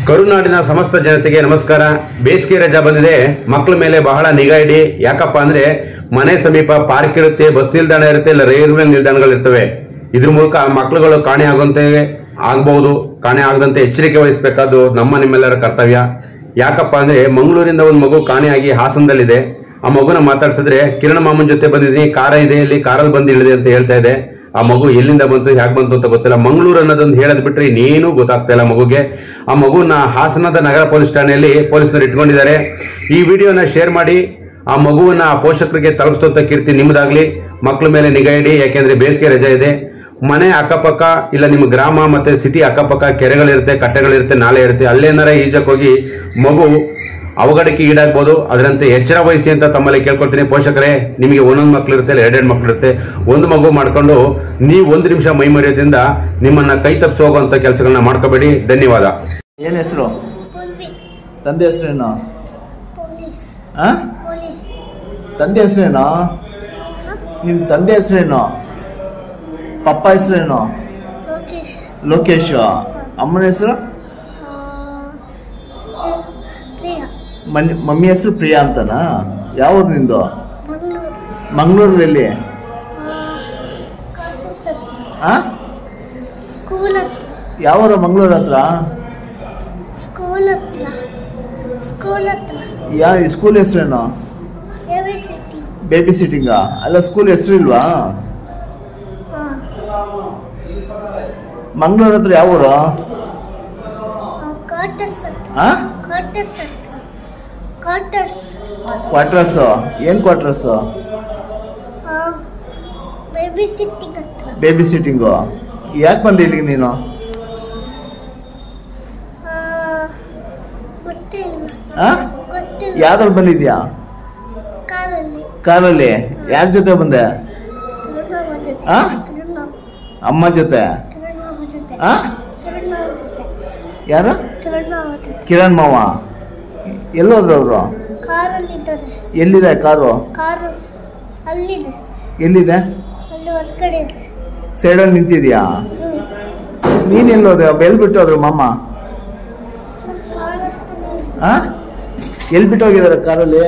ಕರುನಾಡಿನ ಸಮಸ್ತ ಜನತೆಗೆ ನಮಸ್ಕಾರ. ಬೇಸಿಗೆ ರಜಾ ಬಂದಿದೆ. ಮಕ್ಕಳ ಮೇಲೆ ಬಹಳ ನಿಗಾ ಇಡಿ. ಯಾಕಪ್ಪ ಅಂದ್ರೆ ಮನೆ ಸಮೀಪ ಪಾರ್ಕ್ ಇರುತ್ತೆ, ಬಸ್ ನಿಲ್ದಾಣ ಇರುತ್ತೆ, ಇಲ್ಲ ರೈಲ್ವೆ ನಿಲ್ದಾಣಗಳಿರ್ತವೆ. ಇದ್ರ ಮೂಲಕ ಮಕ್ಕಳುಗಳು ಕಾಣೆ ಆಗಬಹುದು. ಕಾಣೆ ಆಗದಂತೆ ಎಚ್ಚರಿಕೆ ವಹಿಸಬೇಕಾದ್ದು ನಿಮ್ಮೆಲ್ಲರ ಕರ್ತವ್ಯ. ಯಾಕಪ್ಪ ಅಂದ್ರೆ ಮಂಗಳೂರಿಂದ ಒಂದು ಮಗು ಕಾಣೆಯಾಗಿ ಹಾಸನದಲ್ಲಿದೆ. ಆ ಮಗುನ ಮಾತಾಡ್ಸಿದ್ರೆ ಕಿರಣ್ ಮಾಮನ್ ಜೊತೆ ಬಂದಿದ್ದೀನಿ, ಕಾರ ಇದೆ, ಇಲ್ಲಿ ಕಾರಲ್ಲಿ ಬಂದು ಇಳಿದೆ ಅಂತ ಹೇಳ್ತಾ ಇದೆ. ಆ ಮಗು ಎಲ್ಲಿಂದ ಬಂತು, ಹೇಗೆ ಬಂತು ಅಂತ ಗೊತ್ತಿಲ್ಲ. ಮಂಗಳೂರು ಅನ್ನೋದೊಂದು ಹೇಳದ್ ಬಿಟ್ರೆ ಇನ್ನೇನು ಗೊತ್ತಾಗ್ತಾ ಇಲ್ಲ ಮಗುಗೆ. ಆ ಮಗುನ ಹಾಸನದ ನಗರ ಪೊಲೀಸ್ ಠಾಣೆಯಲ್ಲಿ ಪೊಲೀಸರು ಇಟ್ಕೊಂಡಿದ್ದಾರೆ. ಈ ವಿಡಿಯೋನ ಶೇರ್ ಮಾಡಿ ಆ ಮಗುವನ್ನ ಆ ಪೋಷಕರಿಗೆ ತಲುಪಿಸುವಂತ ಕೀರ್ತಿ ನಿಮ್ದಾಗ್ಲಿ. ಮಕ್ಕಳ ಮೇಲೆ ನಿಗಾ ಇಡಿ, ಯಾಕೆಂದ್ರೆ ಬೇಸಿಗೆ ರಜೆ ಇದೆ. ಮನೆ ಅಕ್ಕಪಕ್ಕ ಇಲ್ಲ ನಿಮ್ಮ ಗ್ರಾಮ ಮತ್ತೆ ಸಿಟಿ ಅಕ್ಕಪಕ್ಕ ಕೆರೆಗಳಿರುತ್ತೆ, ಕಟ್ಟೆಗಳಿರುತ್ತೆ, ನಾಲೆ ಇರುತ್ತೆ. ಅಲ್ಲೇನಾರ ಈಜಕ್ ಹೋಗಿ ಮಗು ಅವಘಡಕ್ಕೆ ಈಡಾಗ್ಬೋದು. ಅದರಂತೆ ಎಚ್ಚರ ವಹಿಸಿ ಅಂತ ತಮ್ಮಲ್ಲಿ ಕೇಳ್ಕೊಳ್ತೀನಿ. ಪೋಷಕರೇ, ನಿಮಗೆ ಒಂದೊಂದು ಮಕ್ಳು ಇರುತ್ತೆ, ಎರಡೆರಡು ಮಕ್ಳು ಇರುತ್ತೆ. ಒಂದು ಮಗು ಮಾಡ್ಕೊಂಡು ನೀವು 1 ನಿಮಿಷ ಮೈ ಮರೆಯೋದ್ರಿಂದ ನಿಮ್ಮನ್ನ ಕೈ ತಪ್ಪಿಸಿ ಹೋಗುವಂತ ಕೆಲಸಗಳನ್ನ ಮಾಡ್ಕೋಬೇಡಿ. ಧನ್ಯವಾದ. ಏನ್ ಹೆಸರು? ತಂದೆ ಹೆಸರೇನು? ತಂದೆ ಹೆಸರೇನು? ನಿಮ್ ತಂದೆ ಹೆಸರೇನು? ಪಪ್ಪ ಹೆಸರೇನು? ಲೋಕೇಶ್. ಅಮ್ಮನ ಹೆಸರು? ಮಮ್ಮಿ ಹೆಸರು ಪ್ರಿಯಾ ಅಂತನಾ? ಯಾವ ಊರು ನಿಂದು? ಮಂಗಳೂರಲ್ಲಿ. ಯಾವ ಊರು? ಮಂಗಳೂರು ಹತ್ರ. ಸ್ಕೂಲ್ ಹೆಸರೇನು? ಬೇಬಿ ಸಿಟ್ಟಿಂಗ. ಅಲ್ಲ, ಸ್ಕೂಲ್ ಹೆಸರು ಇಲ್ವಾ? ಮಂಗಳೂರು ಹತ್ರ ಯಾವ ಊರು? ಕ್ವಾರ್ಟರ್ಸ್. ಏನ್ ಕ್ವಾರ್ಟರ್ಸ್? Baby sitting. ಯಾಕೆ ಬಂದೆ ಇಲ್ಲಿಗೆ ನೀನು? ಯಾವ್ದ್ರಲ್ಲಿ ಬಂದಿದ್ಯಾ? ಕಾರಲ್ಲಿ. ಯಾರ ಜೊತೆ ಬಂದೆ? ಅಮ್ಮ ಜೊತೆ. ಯಾರು? ಕಿರಣ್ ಮಾವ. ಎಲ್ಲೋದ್ರು ಅವರು? ಎಲ್ಲಿದೆ ಕಾರು? ಎಲ್ಲಿದೆ? ಸೈಡಲ್ಲಿ ನಿಂತಿದ್ಯಾ? ನೀನ್ ಎಲ್ಲೋದೆ? ಎಲ್ಲಿ ಬಿಟ್ಟು ಹೋದ್ರು ಮಾಮ? ಎಲ್ಲಿ ಬಿಟ್ಟು ಹೋಗಿದಾರೆ ಕಾರಲ್ಲಿ?